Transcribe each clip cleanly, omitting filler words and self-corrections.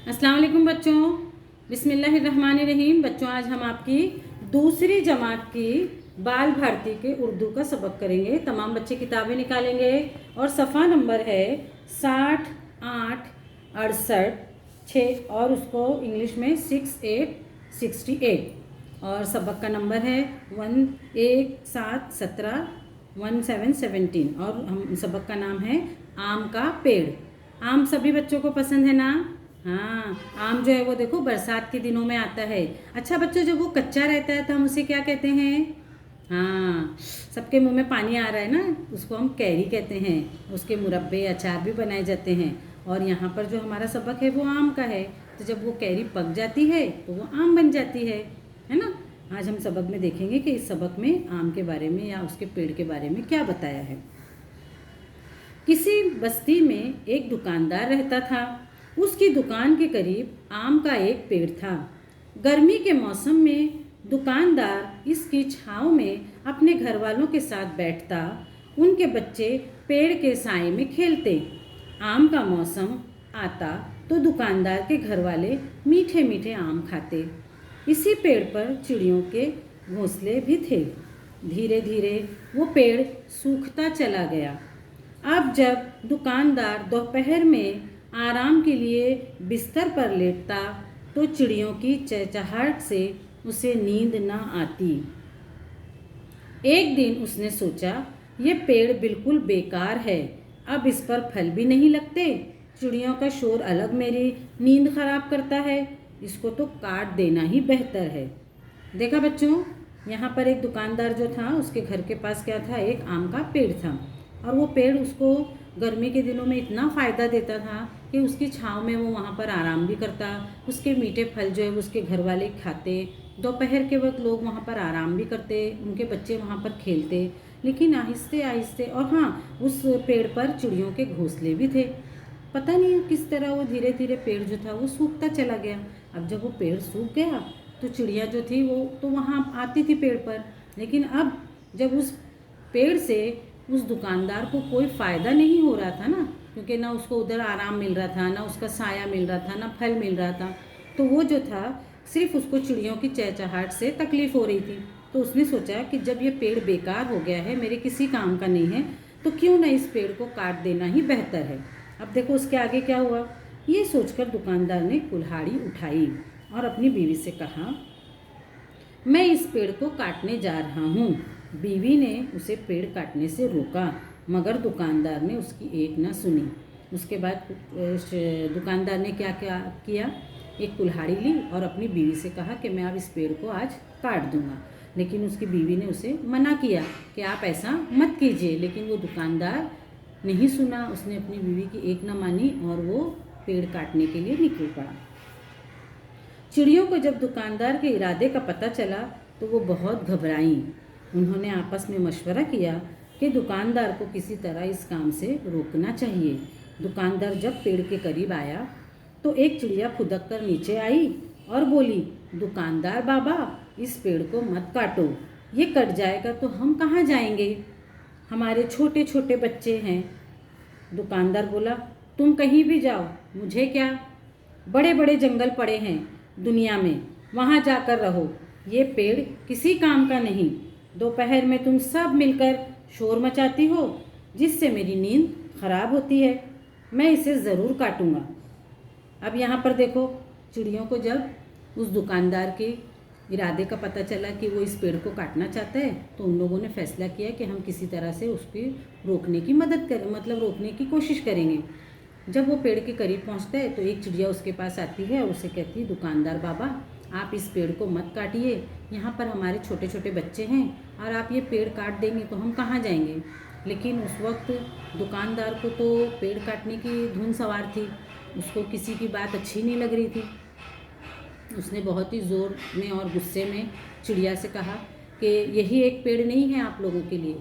अस्सलाम वालेकुम बच्चों। बिस्मिल्लाहिर्रहमानिर्रहीम। बच्चों, आज हम आपकी दूसरी जमात की बाल भारती के उर्दू का सबक करेंगे। तमाम बच्चे किताबें निकालेंगे और सफ़ा नंबर है 60, 8, 68, 6 और उसको इंग्लिश में 6868 और सबक का नंबर है 1717 1717 और हम सबक का नाम है आम का पेड़। आम सभी बच्चों को पसंद है ना? हाँ, आम जो है वो देखो बरसात के दिनों में आता है। अच्छा बच्चों, जब वो कच्चा रहता है तो हम उसे क्या कहते हैं? हाँ, सबके मुंह में पानी आ रहा है ना, उसको हम कैरी कहते हैं। उसके मुरब्बे अचार भी बनाए जाते हैं। और यहाँ पर जो हमारा सबक है वो आम का है। तो जब वो कैरी पक जाती है तो वो आम बन जाती है ना? आज हम सबक में देखेंगे कि इस सबक में आम के बारे में या उसके पेड़ के बारे में क्या बताया है। किसी बस्ती में एक दुकानदार रहता था। उसकी दुकान के करीब आम का एक पेड़ था। गर्मी के मौसम में दुकानदार इसकी छांव में अपने घर वालों के साथ बैठता। उनके बच्चे पेड़ के साए में खेलते। आम का मौसम आता तो दुकानदार के घर वाले मीठे मीठे आम खाते। इसी पेड़ पर चिड़ियों के घोंसले भी थे। धीरे धीरे वो पेड़ सूखता चला गया। अब जब दुकानदार दोपहर में आराम के लिए बिस्तर पर लेटता तो चिड़ियों की चहचहाहट से उसे नींद न आती। एक दिन उसने सोचा, ये पेड़ बिल्कुल बेकार है, अब इस पर फल भी नहीं लगते। चिड़ियों का शोर अलग मेरी नींद खराब करता है, इसको तो काट देना ही बेहतर है। देखा बच्चों, यहाँ पर एक दुकानदार जो था उसके घर के पास क्या था, एक आम का पेड़ था। और वो पेड़ उसको गर्मी के दिनों में इतना फ़ायदा देता था कि उसकी छाँव में वो वहाँ पर आराम भी करता। उसके मीठे फल जो है उसके घर वाले खाते। दोपहर के वक्त लोग वहाँ पर आराम भी करते, उनके बच्चे वहाँ पर खेलते। लेकिन आहिस्ते आहिस्ते, और हाँ, उस पेड़ पर चिड़ियों के घोंसले भी थे। पता नहीं किस तरह वो धीरे धीरे पेड़ जो था वो सूखता चला गया। अब जब वो पेड़ सूख गया तो चिड़िया जो थी वो तो वहाँ आती थी पेड़ पर। लेकिन अब जब उस पेड़ से उस दुकानदार को कोई फ़ायदा नहीं हो रहा था ना, क्योंकि ना उसको उधर आराम मिल रहा था, ना उसका साया मिल रहा था, ना फल मिल रहा था। तो वो जो था सिर्फ उसको चिड़ियों की चहचहाहट से तकलीफ़ हो रही थी। तो उसने सोचा कि जब ये पेड़ बेकार हो गया है, मेरे किसी काम का नहीं है, तो क्यों ना इस पेड़ को काट देना ही बेहतर है। अब देखो उसके आगे क्या हुआ। ये सोचकर दुकानदार ने कुल्हाड़ी उठाई और अपनी बीवी से कहा, मैं इस पेड़ को काटने जा रहा हूँ। बीवी ने उसे पेड़ काटने से रोका, मगर दुकानदार ने उसकी एक न सुनी। उसके बाद दुकानदार ने क्या क्या किया, एक कुल्हाड़ी ली और अपनी बीवी से कहा कि मैं अब इस पेड़ को आज काट दूंगा। लेकिन उसकी बीवी ने उसे मना किया कि आप ऐसा मत कीजिए। लेकिन वो दुकानदार नहीं सुना, उसने अपनी बीवी की एक न मानी और वो पेड़ काटने के लिए निकल पड़ा। चिड़ियों को जब दुकानदार के इरादे का पता चला तो वो बहुत घबराईं। उन्होंने आपस में मशवरा किया कि दुकानदार को किसी तरह इस काम से रोकना चाहिए। दुकानदार जब पेड़ के करीब आया तो एक चिड़िया खुदक कर नीचे आई और बोली, दुकानदार बाबा, इस पेड़ को मत काटो, ये कट जाएगा तो हम कहाँ जाएंगे, हमारे छोटे छोटे बच्चे हैं। दुकानदार बोला, तुम कहीं भी जाओ, मुझे क्या, बड़े बड़े जंगल पड़े हैं दुनिया में, वहाँ जाकर रहो, ये पेड़ किसी काम का नहीं। दोपहर में तुम सब मिलकर शोर मचाती हो जिससे मेरी नींद खराब होती है, मैं इसे ज़रूर काटूंगा। अब यहाँ पर देखो, चिड़ियों को जब उस दुकानदार के इरादे का पता चला कि वो इस पेड़ को काटना चाहता है तो उन लोगों ने फैसला किया कि हम किसी तरह से उसकी रोकने की मदद करें, मतलब रोकने की कोशिश करेंगे। जब वो पेड़ के करीब पहुंचता है तो एक चिड़िया उसके पास आती है और उसे कहती है, दुकानदार बाबा, आप इस पेड़ को मत काटिए, यहाँ पर हमारे छोटे छोटे बच्चे हैं और आप ये पेड़ काट देंगे तो हम कहाँ जाएंगे। लेकिन उस वक्त दुकानदार को तो पेड़ काटने की धुन सवार थी, उसको किसी की बात अच्छी नहीं लग रही थी। उसने बहुत ही ज़ोर में और गुस्से में चिड़िया से कहा कि यही एक पेड़ नहीं है आप लोगों के लिए,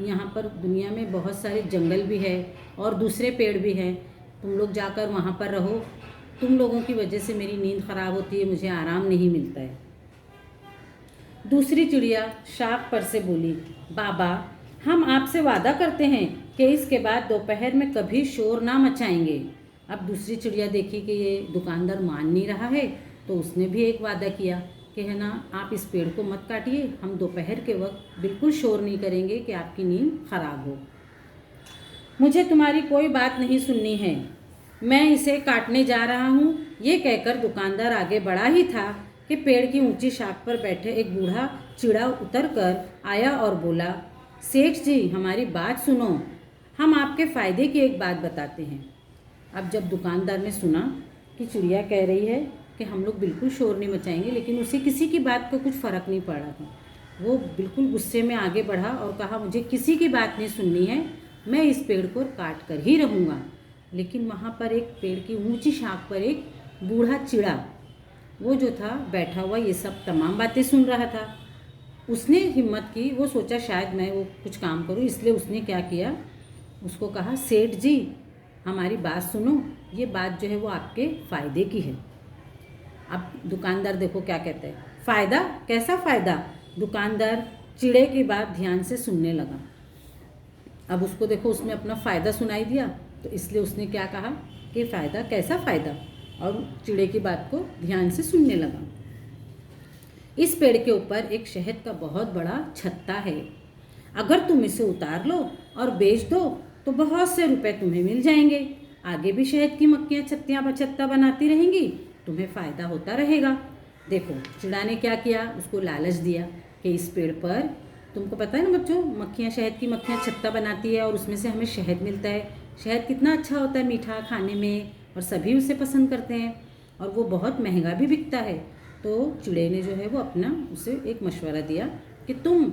यहाँ पर दुनिया में बहुत सारे जंगल भी है और दूसरे पेड़ भी हैं, तुम लोग जाकर वहाँ पर रहो, तुम लोगों की वजह से मेरी नींद ख़राब होती है, मुझे आराम नहीं मिलता है। दूसरी चिड़िया शाख पर से बोली, बाबा, हम आपसे वादा करते हैं कि इसके बाद दोपहर में कभी शोर ना मचाएंगे। अब दूसरी चिड़िया देखी कि ये दुकानदार मान नहीं रहा है, तो उसने भी एक वादा किया कि है ना, आप इस पेड़ को मत काटिए, हम दोपहर के वक्त बिल्कुल शोर नहीं करेंगे कि आपकी नींद खराब हो। मुझे तुम्हारी कोई बात नहीं सुननी है, मैं इसे काटने जा रहा हूँ। ये कहकर दुकानदार आगे बढ़ा ही था कि पेड़ की ऊंची शाख पर बैठे एक बूढ़ा चिड़ा उतर कर आया और बोला, सेठ जी हमारी बात सुनो, हम आपके फ़ायदे की एक बात बताते हैं। अब जब दुकानदार ने सुना कि चिड़िया कह रही है कि हम लोग बिल्कुल शोर नहीं मचाएंगे, लेकिन उसे किसी की बात का कुछ फ़र्क नहीं पड़ रहा था। वो बिल्कुल गुस्से में आगे बढ़ा और कहा, मुझे किसी की बात नहीं सुननी है, मैं इस पेड़ को काट कर ही रहूँगा। लेकिन वहाँ पर एक पेड़ की ऊंची शाख पर एक बूढ़ा चिड़ा, वो जो था बैठा हुआ, ये सब तमाम बातें सुन रहा था। उसने हिम्मत की, वो सोचा शायद मैं वो कुछ काम करूँ, इसलिए उसने क्या किया, उसको कहा, सेठ जी हमारी बात सुनो, ये बात जो है वो आपके फ़ायदे की है। अब दुकानदार देखो क्या कहते हैं, फ़ायदा? कैसा फ़ायदा? दुकानदार चिड़े की बात ध्यान से सुनने लगा। अब उसको देखो, उसमें अपना फ़ायदा सुनाई दिया, तो इसलिए उसने क्या कहा कि फ़ायदा? कैसा फ़ायदा? और चिड़े की बात को ध्यान से सुनने लगा। इस पेड़ के ऊपर एक शहद का बहुत बड़ा छत्ता है, अगर तुम इसे उतार लो और बेच दो तो बहुत से रुपए तुम्हें मिल जाएंगे। आगे भी शहद की मक्खियाँ छत्ता बनाती रहेंगी, तुम्हें फ़ायदा होता रहेगा। देखो चिड़ा ने क्या किया, उसको लालच दिया कि इस पेड़ पर, तुमको पता है ना बच्चों, शहद की मक्खियाँ छत्ता बनाती है और उसमें से हमें शहद मिलता है। शहद कितना अच्छा होता है मीठा खाने में, और सभी उसे पसंद करते हैं, और वो बहुत महंगा भी बिकता है। तो चिड़े ने जो है वो अपना उसे एक मशवरा दिया कि तुम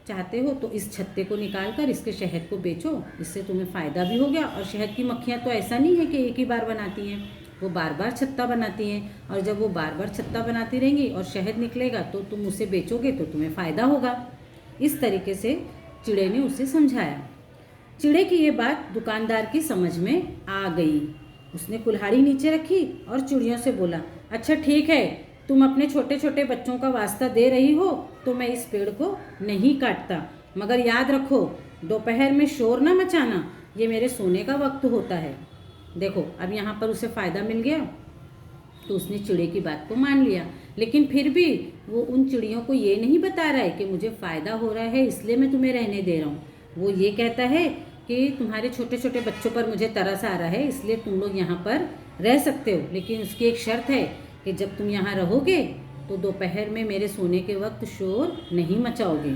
चाहते हो तो इस छत्ते को निकाल कर इसके शहद को बेचो, इससे तुम्हें फ़ायदा भी हो गया। और शहद की मक्खियाँ तो ऐसा नहीं है कि एक ही बार बनाती हैं, वो बार बार छत्ता बनाती हैं, और जब वो बार बार छत्ता बनाती रहेंगी और शहद निकलेगा तो तुम उसे बेचोगे तो तुम्हें फ़ायदा होगा। इस तरीके से चिड़े ने उसे समझाया। चिड़े की ये बात दुकानदार की समझ में आ गई। उसने कुल्हाड़ी नीचे रखी और चिड़ियों से बोला, अच्छा ठीक है, तुम अपने छोटे छोटे बच्चों का वास्ता दे रही हो तो मैं इस पेड़ को नहीं काटता, मगर याद रखो दोपहर में शोर ना मचाना, ये मेरे सोने का वक्त होता है। देखो अब यहाँ पर उसे फ़ायदा मिल गया, तो उसने चिड़े की बात को मान लिया। लेकिन फिर भी वो उन चिड़ियों को ये नहीं बता रहा है कि मुझे फ़ायदा हो रहा है इसलिए मैं तुम्हें रहने दे रहा हूँ। वो ये कहता है कि तुम्हारे छोटे छोटे बच्चों पर मुझे तरस आ रहा है, इसलिए तुम लोग यहाँ पर रह सकते हो, लेकिन उसकी एक शर्त है कि जब तुम यहाँ रहोगे तो दोपहर में मेरे सोने के वक्त शोर नहीं मचाओगे।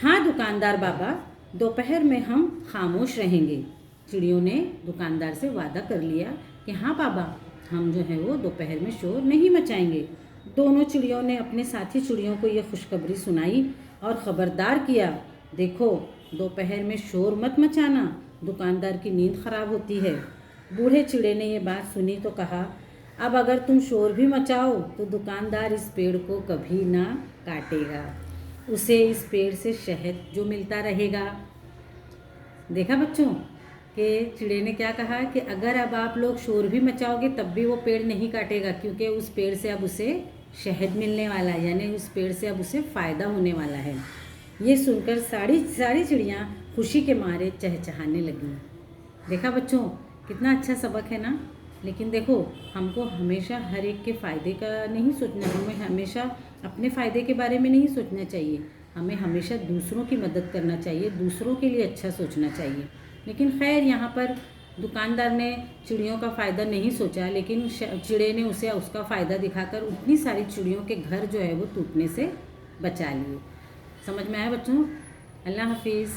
हाँ दुकानदार बाबा, दोपहर में हम खामोश रहेंगे। चिड़ियों ने दुकानदार से वादा कर लिया कि हाँ बाबा, हम जो है वो दोपहर में शोर नहीं मचाएंगे। दोनों चिड़ियों ने अपने साथी चिड़ियों को ये खुशखबरी सुनाई और ख़बरदार किया, देखो दोपहर में शोर मत मचाना, दुकानदार की नींद खराब होती है। बूढ़े चिड़े ने ये बात सुनी तो कहा, अब अगर तुम शोर भी मचाओ तो दुकानदार इस पेड़ को कभी ना काटेगा, उसे इस पेड़ से शहद जो मिलता रहेगा। देखा बच्चों कि चिड़े ने क्या कहा कि अगर अब आप लोग शोर भी मचाओगे तब भी वो पेड़ नहीं काटेगा, क्योंकि उस पेड़ से अब उसे शहद मिलने वाला है, यानी उस पेड़ से अब उसे फ़ायदा होने वाला है। ये सुनकर सारी चिड़ियाँ खुशी के मारे चहचहाने लगीं। देखा बच्चों कितना अच्छा सबक है ना। लेकिन देखो हमको हमेशा हर एक के फ़ायदे का नहीं सोचना, हमें हमेशा अपने फ़ायदे के बारे में नहीं सोचना चाहिए, हमें हमेशा दूसरों की मदद करना चाहिए, दूसरों के लिए अच्छा सोचना चाहिए। लेकिन खैर यहाँ पर दुकानदार ने चिड़ियों का फ़ायदा नहीं सोचा, लेकिन चिड़े ने उसे उसका फ़ायदा दिखाकर उतनी सारी चिड़ियों के घर जो है वो टूटने से बचा लिए। समझ में आया बच्चों? अल्लाह हाफिज़।